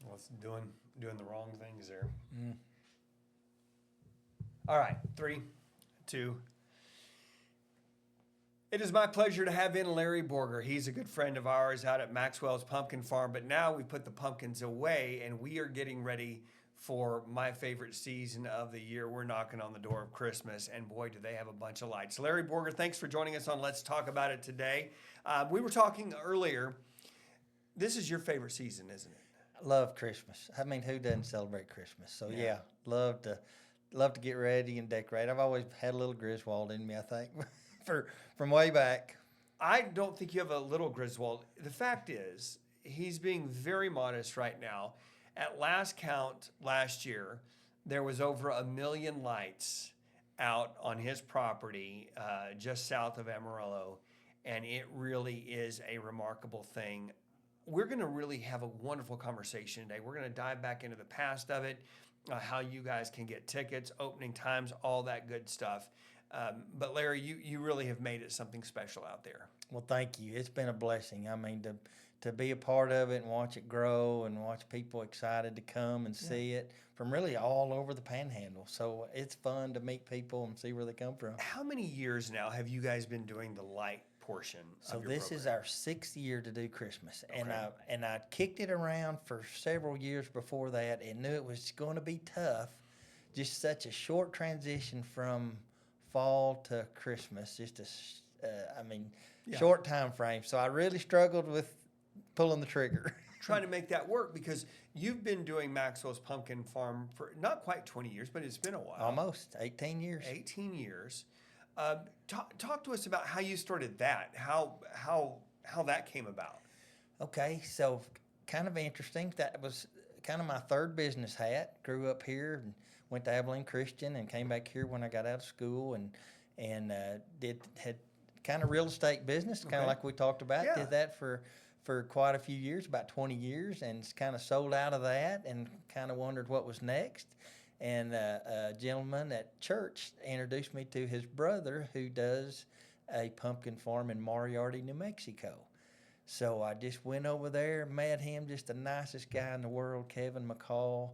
Well, it's doing the wrong things there. All right, 3, 2. It is my pleasure to have in Larry Borger. He's a good friend of ours out at Maxwell's Pumpkin Farm, but now we put the pumpkins away and we are getting ready for my favorite season of the year. We're knocking on the door of Christmas, and boy, do they have a bunch of lights. Larry Borger, thanks for joining us on Let's Talk About It today. We were talking earlier. This is your favorite season, isn't it? Love Christmas. I mean, who doesn't celebrate Christmas? So yeah, love to get ready and decorate. I've always had a little Griswold in me, I think, from way back. I don't think you have a little Griswold. The fact is, he's being very modest right now. At last count last year, there was over 1 million lights out on his property just south of Amarillo, and it really is a remarkable thing. We're going to really have a wonderful conversation today. We're going to dive back into the past of it, how you guys can get tickets, opening times, all that good stuff. But Larry, you really have made it something special out there. Well, thank you. It's been a blessing. I mean, to be a part of it and watch it grow and watch people excited to come and see it from really all over the Panhandle. So it's fun to meet people and see where they come from. How many years now have you guys been doing the light portion So of your this program? is our 6th year to do Christmas, and Okay. I kicked it around for several years before that, and knew it was going to be tough. Just such a short transition from fall to Christmas, just short time frame. So I really struggled with pulling the trigger. Trying to make that work because you've been doing Maxwell's Pumpkin Farm for not quite 20 years, but it's been a while. Almost 18 years. 18 years. Talk to us about how you started that, how that came about. Okay, so kind of interesting. That was kind of my third business hat. Grew up here and went to Abilene Christian and came back here when I got out of school and had kind of real estate business, kind of Okay. like we talked about. Yeah. Did that for quite a few years, about 20 years, and kind of sold out of that and kind of wondered what was next. And a gentleman at church introduced me to his brother who does a pumpkin farm in Moriarty, New Mexico. So I just went over there, met him, just the nicest guy in the world, Kevin McCall.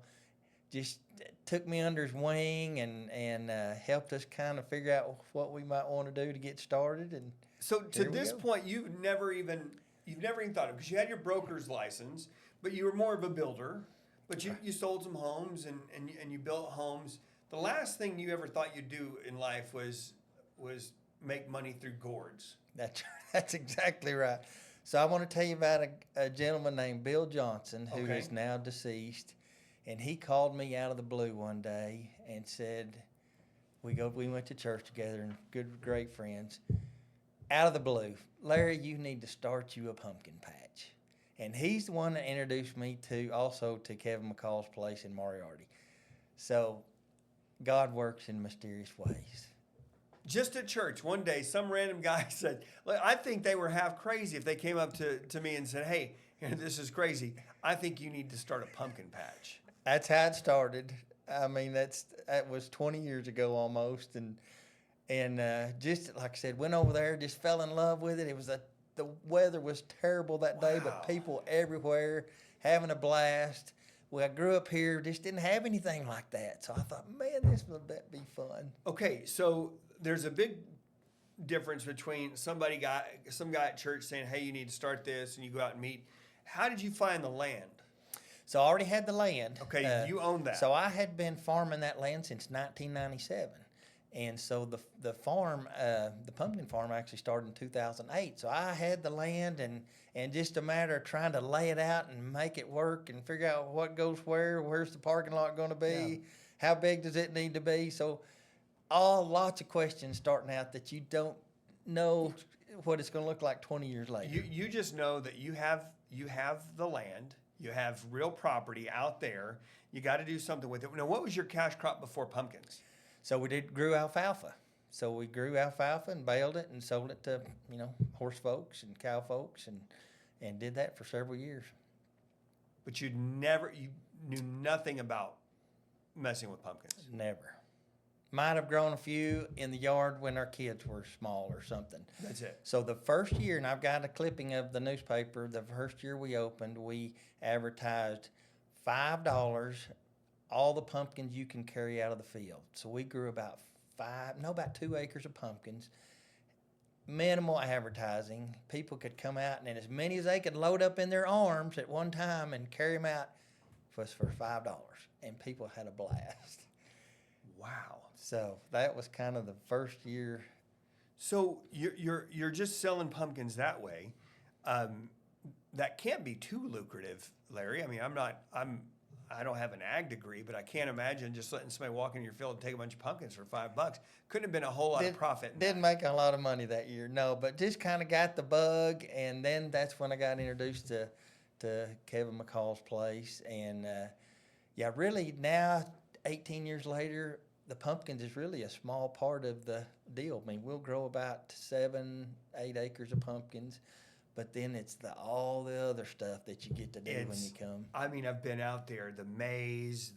Just took me under his wing and helped us kind of figure out what we might want to do to get started. And So to Here we this go. point, you've never even thought of, because you had your broker's license, but you were more of a builder. But you sold some homes and you built homes. The last thing you ever thought you'd do in life was make money through gourds. that's exactly right. So I want to tell you about a gentleman named Bill Johnson who Okay. is now deceased. And he called me out of the blue one day and said, we went to church together and great friends. Out of the blue, Larry, you need to start you a pumpkin patch. And he's the one that introduced me to Kevin McCall's place in Moriarty. So God works in mysterious ways. Just at church, one day, some random guy said, "Look, I think they were half crazy if they came up to me and said, 'Hey, this is crazy. I think you need to start a pumpkin patch.'" That's how it started. I mean, that was 20 years ago almost, and just like I said, went over there, just fell in love with it. The weather was terrible that day, Wow. but people everywhere having a blast. Well, I grew up here, just didn't have anything like that, so I thought, man, this will be fun. Okay, so there's a big difference between some guy at church saying, "Hey, you need to start this," and you go out and meet. How did you find the land? So I already had the land. Okay, you owned that. So I had been farming that land since 1997. And so the farm, the pumpkin farm actually started in 2008. So I had the land and just a matter of trying to lay it out and make it work and figure out what goes where's the parking lot going to be, how big does it need to be. So lots of questions starting out that you don't know what it's going to look like 20 years later. You just know that you have the land, you have real property out there. You got to do something with it. Now, what was your cash crop before pumpkins? So we grew alfalfa. So we grew alfalfa and baled it and sold it to, horse folks and cow folks and did that for several years. But you knew nothing about messing with pumpkins. Never. Might have grown a few in the yard when our kids were small or something. That's it. So the first year, and I've got a clipping of the newspaper, the first year we opened, we advertised $5, all the pumpkins you can carry out of the field. So we grew about 2 acres of pumpkins. Minimal advertising. People could come out and as many as they could load up in their arms at one time and carry them out was for $5. And people had a blast. Wow. So that was kind of the first year. So you're just selling pumpkins that way. That can't be too lucrative, Larry. I mean, I don't have an ag degree, but I can't imagine just letting somebody walk in your field and take a bunch of pumpkins for $5. Couldn't have been a whole lot of profit. Didn't make a lot of money that year, no, but just kind of got the bug, and then that's when I got introduced to Kevin McCall's place, and yeah, really now, 18 years later, the pumpkins is really a small part of the deal. I mean, we'll grow about 7-8 acres of pumpkins. But then it's all the other stuff that you get to do when you come. I mean, I've been out there, the maze,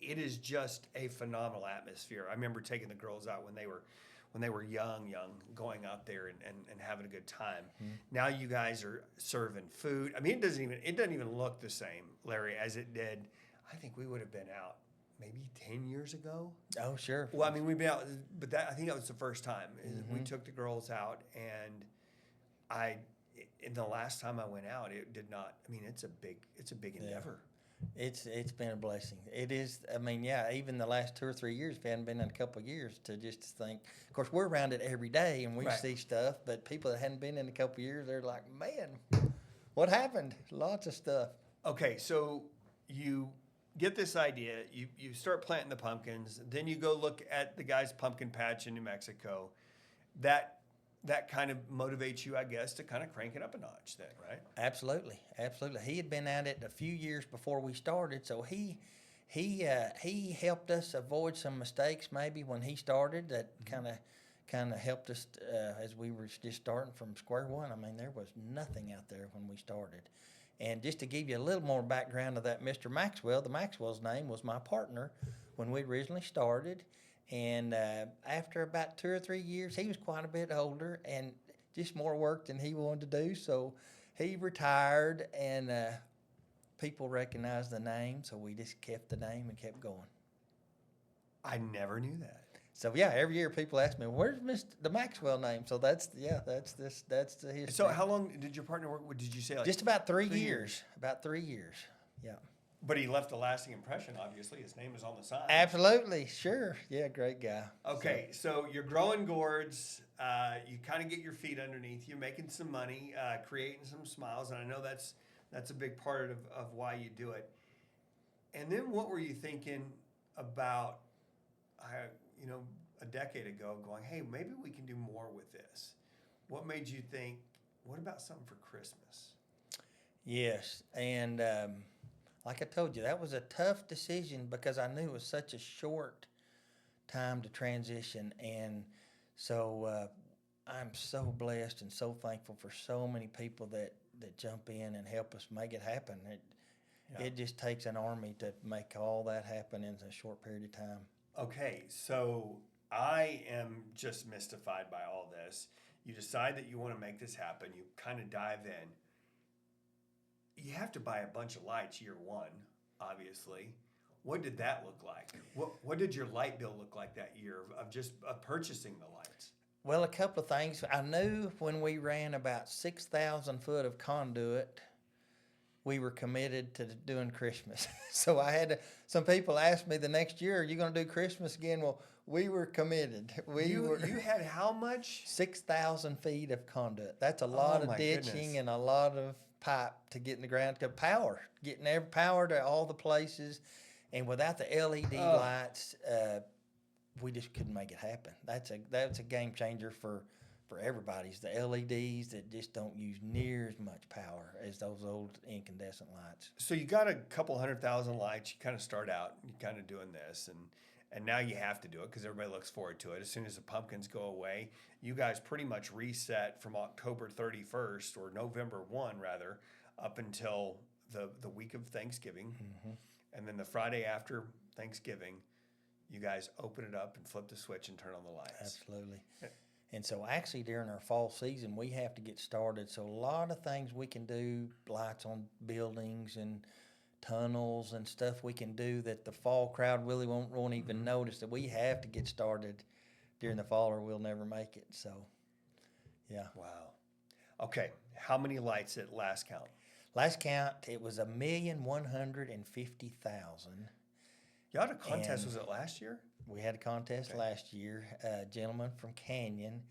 it is just a phenomenal atmosphere. I remember taking the girls out when they were young, going out there and having a good time. Mm-hmm. Now you guys are serving food. I mean, it doesn't even look the same, Larry, as it did. I think we would have been out maybe 10 years ago. Oh, sure. Well, I mean, we've been out, but I think that was the first time. Mm-hmm. We took the girls out, and in the last time I went out, it did not. I mean, it's a big endeavor. It's been a blessing. It is. I mean, yeah. Even the last 2 or 3 years, if it hadn't been in a couple of years, to think. Of course, we're around it every day, and we see stuff. But people that hadn't been in a couple of years, they're like, "Man, what happened?" Lots of stuff. Okay, so you get this idea. You start planting the pumpkins. Then you go look at the guy's pumpkin patch in New Mexico. That kind of motivates you, I guess, to kind of crank it up a notch then, right? Absolutely. He had been at it a few years before we started, so he helped us avoid some mistakes maybe when he started that kind of helped us as we were just starting from square one. I mean, there was nothing out there when we started. And just to give you a little more background of that Mr. Maxwell, the Maxwell's name was my partner when we originally started. And after about 2 or 3 years, he was quite a bit older and just more work than he wanted to do. So he retired, and people recognized the name, so we just kept the name and kept going. I never knew that. So yeah, every year people ask me, "Where's the Maxwell name?" So that's the history. So how long did your partner work? Did you say just about 3 years? About 3 years. Yeah. But he left a lasting impression, obviously. His name is on the sign. Absolutely, sure. Yeah, great guy. Okay, so you're growing gourds. You kind of get your feet underneath you, making some money, creating some smiles, and I know that's a big part of why you do it. And then what were you thinking about, a decade ago, going, hey, maybe we can do more with this? What made you think, what about something for Christmas? Yes, and like I told you, that was a tough decision because I knew it was such a short time to transition. And so I'm so blessed and so thankful for so many people that jump in and help us make it happen. It just takes an army to make all that happen in a short period of time. Okay, so I am just mystified by all this. You decide that you want to make this happen. You kind of dive in. You have to buy a bunch of lights year one, obviously. What did that look like? What did your light bill look like that year of purchasing the lights? Well, a couple of things. I knew when we ran about 6,000 foot of conduit, we were committed to doing Christmas. So some people asked me the next year, "Are you going to do Christmas again?" Well, we were committed. You had how much? 6,000 feet of conduit. That's a lot of ditching and a lot of pipe to get in the ground. Getting every power to all the places. And without the LED lights, we just couldn't make it happen. That's a game changer for everybody's. The LEDs that just don't use near as much power as those old incandescent lights. So you got a couple 100,000 lights. You kind of start out, you're kind of doing this, and now you have to do it because everybody looks forward to it. As soon as the pumpkins go away, you guys pretty much reset from October 31st or November 1 rather, up until the week of Thanksgiving. Mm-hmm. And then the Friday after Thanksgiving, you guys open it up and flip the switch and turn on the lights. Absolutely. And so actually during our fall season, we have to get started. So a lot of things we can do, lights on buildings and tunnels and stuff we can do that the fall crowd really won't even notice, that we have to get started during the fall or we'll never make it. So, yeah. Wow. Okay. How many lights at last count? Last count, it was 1,150,000. You had a contest, And was it last year? We had a contest Okay. last year. A gentleman from Canyon,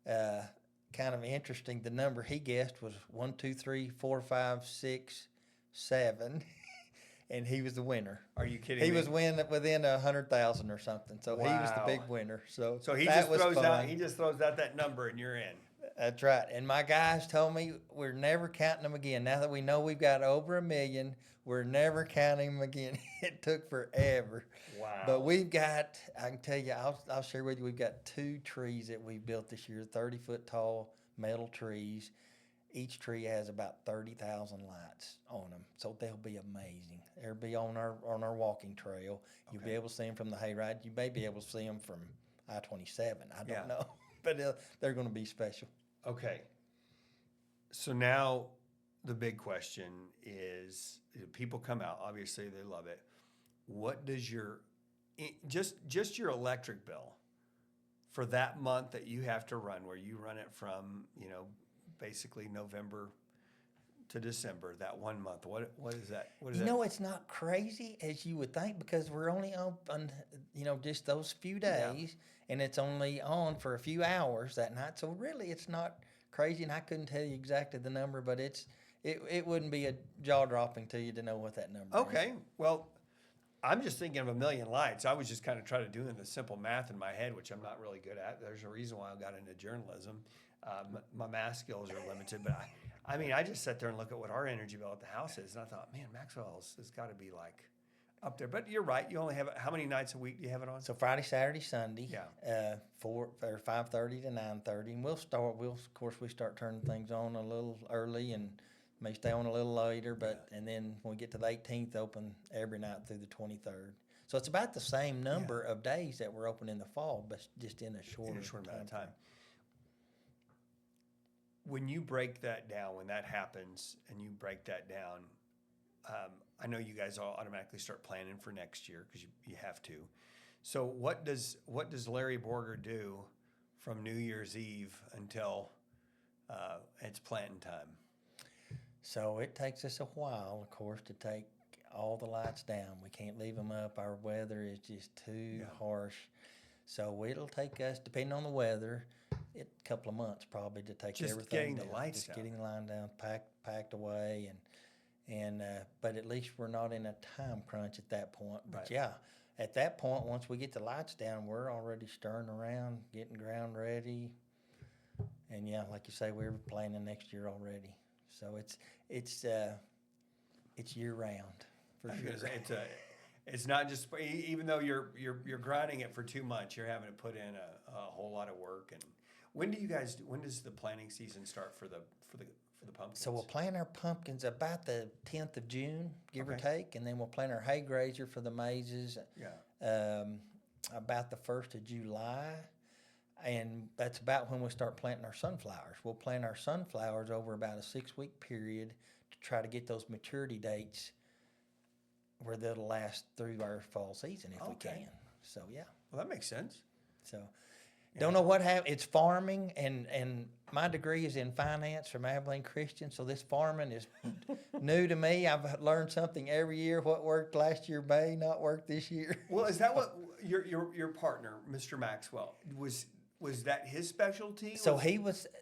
kind of interesting. The number he guessed was 1, 2, 3, 4, 5, 6, 7, and he was the winner. Are you kidding He me? was within 100,000 or something, so he was the Wow. big winner. So He that just was throws fun. out that number and you're in. That's right. And my guys told me we're never counting them again. Now that we know we've got over 1 million, we're never counting them again. It took forever. Wow. But we've got, I can tell you, I'll share with you, we've got 2 trees that we built this year, 30-foot tall metal trees. Each tree has about 30,000 lights on them, so they'll be amazing. They'll be on our walking trail. You'll be Okay. able to see them from the hayride. You may be able to see them from I-27. I don't Yeah. know, but they're going to be special. Okay. So now the big question is, people come out, obviously they love it. What does just your electric bill for that month that you have to run, where you run it from, basically November to December, that 1 month, what is that? What is that? It's not crazy as you would think, because we're only on, just those few Yeah. days, and it's only on for a few hours that night. So really, it's not crazy, and I couldn't tell you exactly the number, but it wouldn't be a jaw dropping to you to know what that number is. Okay. Well, I'm just thinking of 1 million lights. I was just kind of trying to do the simple math in my head, which I'm not really good at. There's a reason why I got into journalism. My math skills are limited, but I just sat there and look at what our energy bill at the house is, and I thought, man, Maxwell's has got to be like up there. But you're right. You only have how many nights a week do you have it on? So Friday, Saturday, Sunday, Yeah. 5:30 to 9:30, and we start turning things on a little early and may stay on a little later, and then when we get to the 18th, open every night through the 23rd. So it's about the same number of days that we're open in the fall, but just in a short amount of time. When you break that down, when that happens, and you break that down, I know you guys all automatically start planning for next year because you have to. So what does Larry Borger do from New Year's Eve until it's planting time? So it takes us a while, of course, to take all the lights down. We can't leave them up. Our weather is just too harsh. So it'll take us, depending on the weather, a couple of months probably to take Just everything getting down. the lights just down. getting the line down, packed away, and but at least we're not in a time crunch at that point. But Right. yeah, at that point, once we get the lights down, we're already stirring around, getting ground ready, and yeah, like you say, we're planning next year already. So it's year round for I was sure. gonna say, it's not just, even though you're grinding it for 2 months, you're having to put in a whole lot of work. And when does the planting season start for the pumpkins? So we'll plant our pumpkins about the 10th of June, give or Okay. take, and then we'll plant our hay grazer for the mazes about the 1st of July. And that's about when we start planting our sunflowers. We'll plant our sunflowers over about a 6-week period to try to get those maturity dates where they'll last through our fall season if we Okay. can. So, yeah. Well, that makes sense. So, don't know what happened. It's farming, and my degree is in finance from Abilene Christian, so this farming is new to me. I've learned something every year. What worked last year may not work this year. Well, is that what your partner, Mr. Maxwell, was that his specialty? So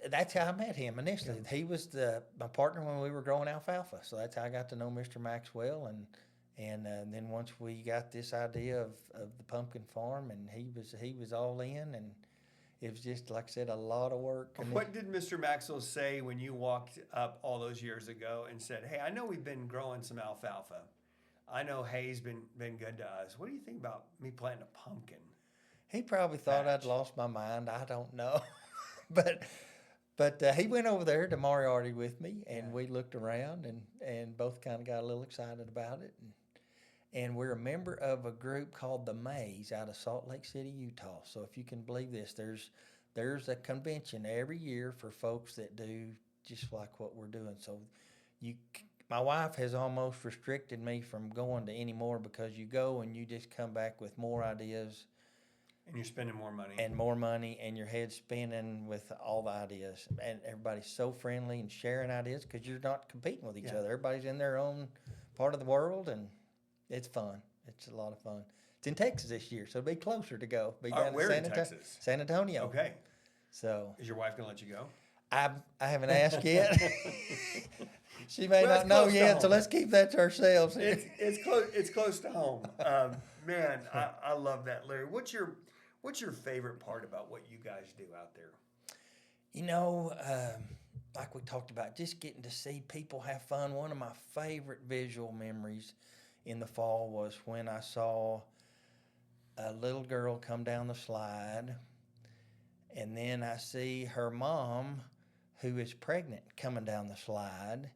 that's how I met him initially. Yeah. He was my partner when we were growing alfalfa. So that's how I got to know Mr. Maxwell. And then once we got this idea of the pumpkin farm, and he was all in, and it was just, like I said, a lot of work. And What did Mr. Maxwell say when you walked up all those years ago and said, "Hey, I know we've been growing some alfalfa. I know hay's been good to us. What do you think about me planting a pumpkin?" He probably thought Patch. I'd lost my mind. I don't know. but he went over there to Moriarty with me, and we looked around and both kind of got a little excited about it. And we're a member of a group called the Maze out of Salt Lake City, Utah. So if you can believe this, there's a convention every year for folks that do just like what we're doing. So my wife has almost restricted me from going to any more because you go and you just come back with more ideas And you're spending more money. and your head's spinning with all the ideas. And everybody's so friendly and sharing ideas because you're not competing with each Yeah. other. Everybody's in their own part of the world, and it's fun. It's a lot of fun. It's in Texas this year, so it'll be closer to go. Be down where in San Texas? San Antonio. Okay. So Is your wife going to let you go? I haven't asked yet. She may Well, not it's know close to yet, so home. let's keep that to ourselves. It's close. It's close to home. Man, I love that, Larry. What's your favorite part about what you guys do out there? You know, like we talked about, just getting to see people have fun. One of my favorite visual memories in the fall was when I saw a little girl come down the slide, and then I see her mom, who is pregnant, coming down the slide,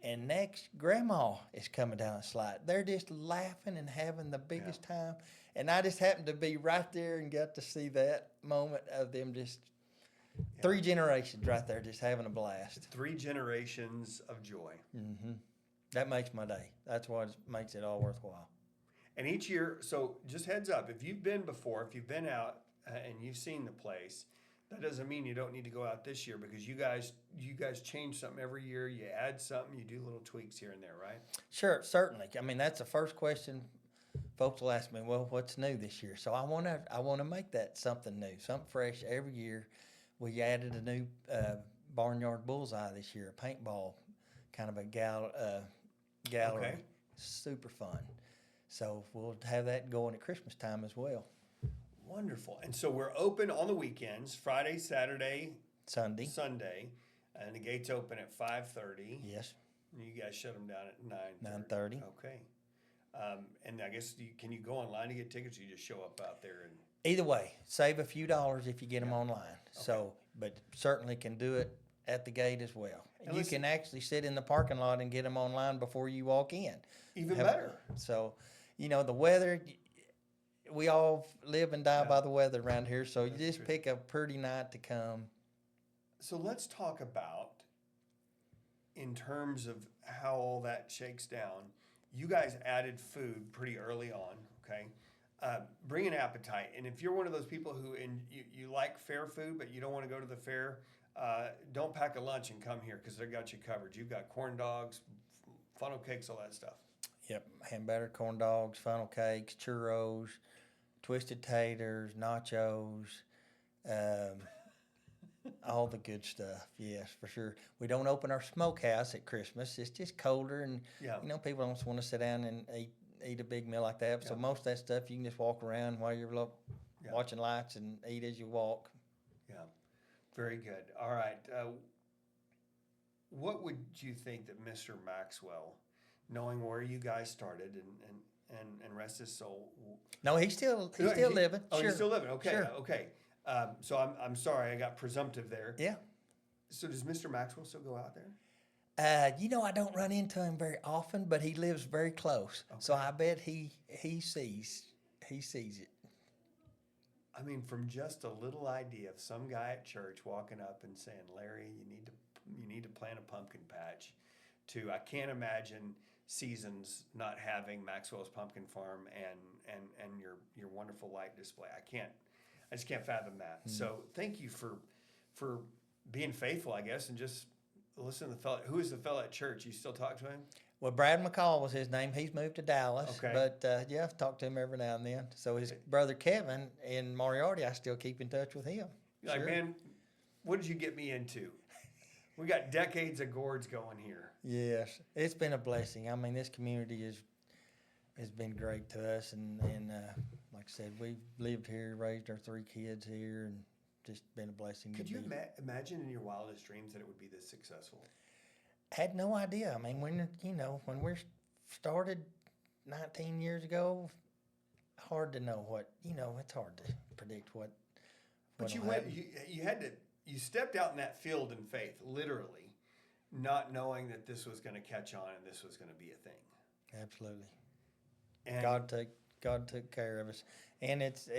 and next, Grandma is coming down the slide. They're just laughing and having the biggest time, and I just happened to be right there and got to see that moment of them just 3 generations right there just having a blast. 3 generations of joy. Mm-hmm. That makes my day. That's what makes it all worthwhile. And each year, so just heads up, if you've been before, if you've been out and you've seen the place, that doesn't mean you don't need to go out this year because you guys change something every year. You add something, you do little tweaks here and there, right? Sure, certainly. I mean, that's the first question folks will ask me. Well, what's new this year? So I want to make that something new, something fresh every year. We added a new barnyard bullseye this year, a paintball kind of a gallery. Okay. Super fun. So we'll have that going at Christmas time as well. Wonderful. And so we're open on the weekends, Friday, Saturday, Sunday. And the gates open at 5:30. Yes. You guys shut them down at 9:30. Okay. And I guess can you go online to get tickets? Or you just show up out there and. Either way, save a few dollars if you get them online. Okay. So, but certainly can do it at the gate as well. And you can actually sit in the parking lot and get them online before you walk in. Even better. So, the weather, we all live and die by the weather around here. So you just pick a pretty night to come. So let's talk about, in terms of how all that shakes down, you guys added food pretty early on, okay? Bring an appetite. And if you're one of those people who you like fair food, but you don't want to go to the fair, don't pack a lunch and come here because they got you covered. You've got corn dogs, funnel cakes, all that stuff. Yep, hand battered corn dogs, funnel cakes, churros, twisted taters, nachos, all the good stuff. Yes, for sure. We don't open our smokehouse at Christmas. It's just colder, and people don't want to sit down and eat a big meal like that. So most of that stuff you can just walk around while you're watching lights and eat as you walk. Yeah, very good. All right, what would you think that Mr. Maxwell, knowing where you guys started and rest his soul? No, he's still living. Oh, sure. he's still living. Okay, Sure. okay. So I'm sorry, I got presumptive there. Yeah. So does Mr. Maxwell still go out there? I don't run into him very often, but he lives very close. Okay. So I bet he sees it. I mean, from just a little idea of some guy at church walking up and saying, "Larry, you need to plant a pumpkin patch," to I can't imagine Seasons not having Maxwell's Pumpkin Farm and your wonderful light display. I just can't fathom that. Mm-hmm. So thank you for being faithful, I guess, and just listen to the fellow. Who is the fellow at church? You still talk to him? Well, Brad McCall was his name. He's moved to Dallas. Okay. But, I've talked to him every now and then. So his brother Kevin in Moriarty, I still keep in touch with him. You're like, man, what did you get me into? We got decades of gourds going here. Yes. It's been a blessing. I mean, this community has been great to us. And like I said, we've lived here, raised our 3 kids here, and just been a blessing. Could you imagine in your wildest dreams that it would be this successful? Had no idea. I mean, when we started 19 years ago, hard to know what, it's hard to predict what. But you stepped out in that field in faith, literally, not knowing that this was going to catch on and this was going to be a thing. Absolutely. And God took care of us. And it's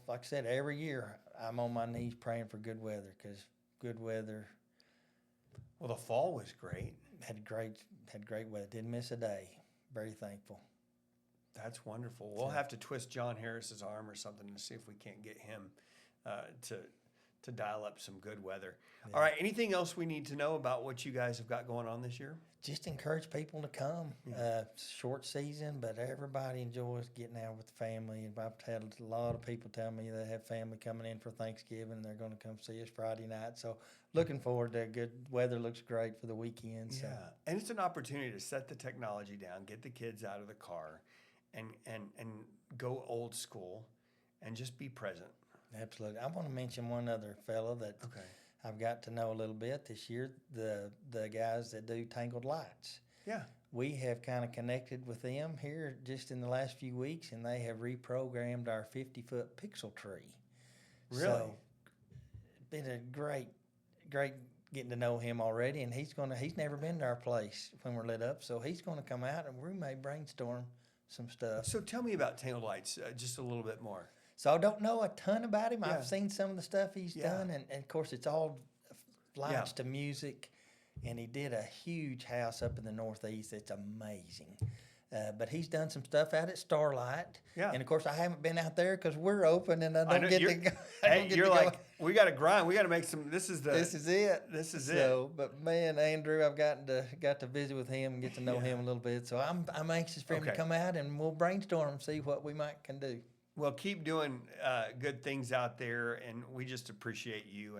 like I said, every year I'm on my knees praying for good weather because good weather. Well, the fall was great. Had great weather. Didn't miss a day. Very thankful. That's wonderful. We'll have to twist John Harris's arm or something to see if we can't get him to dial up some good weather. Yeah. All right. Anything else we need to know about what you guys have got going on this year? Just encourage people to come. Yeah. Short season, but everybody enjoys getting out with the family. And I've had a lot of people tell me they have family coming in for Thanksgiving. They're going to come see us Friday night. So looking forward to good weather. Looks great for the weekend. So. Yeah, and it's an opportunity to set the technology down, get the kids out of the car, and go old school, and just be present. Absolutely. I want to mention one other fellow that I've got to know a little bit this year, the guys that do Tangled Lights. Yeah. We have kind of connected with them here just in the last few weeks, and they have reprogrammed our 50-foot pixel tree. Really? So, been a great getting to know him already, and he's never been to our place when we're lit up, so he's going to come out, and we may brainstorm some stuff. So tell me about Tangled Lights just a little bit more. So I don't know a ton about him. Yeah. I've seen some of the stuff he's done, and of course it's all lights to music. And he did a huge house up in the Northeast. It's amazing. But he's done some stuff out at Starlight. Yeah. And of course I haven't been out there because we're open, and I don't get to go. Hey, you're like, we got to grind. We got to make some. This is it. This is it. But man, Andrew, I've got to visit with him and get to know him a little bit. So I'm anxious for him to come out, and we'll brainstorm and see what we can do. Well, keep doing good things out there, and we just appreciate you.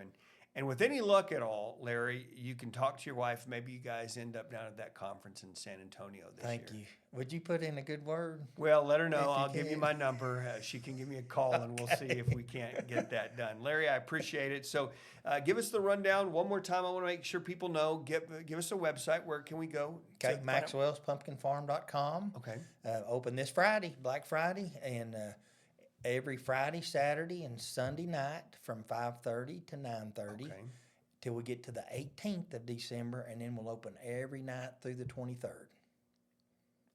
And with any luck at all, Larry, you can talk to your wife. Maybe you guys end up down at that conference in San Antonio this year. Thank you. Would you put in a good word? Well, let her know. I'll give you my number. She can give me a call, and we'll see if we can't get that done. Larry, I appreciate it. So give us the rundown one more time. I want to make sure people know. Give us a website. Where can we go? Okay, maxwellspumpkinfarm.com. Okay. Open this Friday, Black Friday, and every Friday, Saturday, and Sunday night from 5:30 to 9:30 till we get to the 18th of December, and then we'll open every night through the 23rd.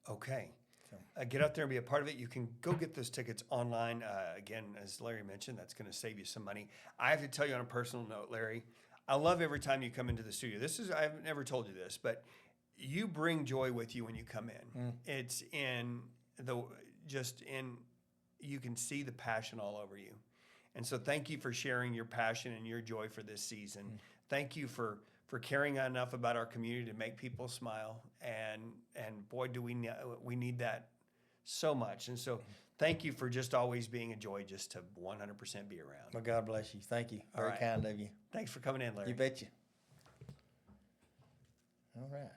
Okay. So, get out there and be a part of it. You can go get those tickets online. Again, as Larry mentioned, that's going to save you some money. I have to tell you on a personal note, Larry, I love every time you come into the studio. I've never told you this, but you bring joy with you when you come in. It's you can see the passion all over you. And so thank you for sharing your passion and your joy for this season. Thank you for caring enough about our community to make people smile. And boy, do we need that so much. And so thank you for just always being a joy, just to 100% be around. Well, God bless you. Thank you. Very kind of you. Thanks for coming in, Larry. You betcha. All right.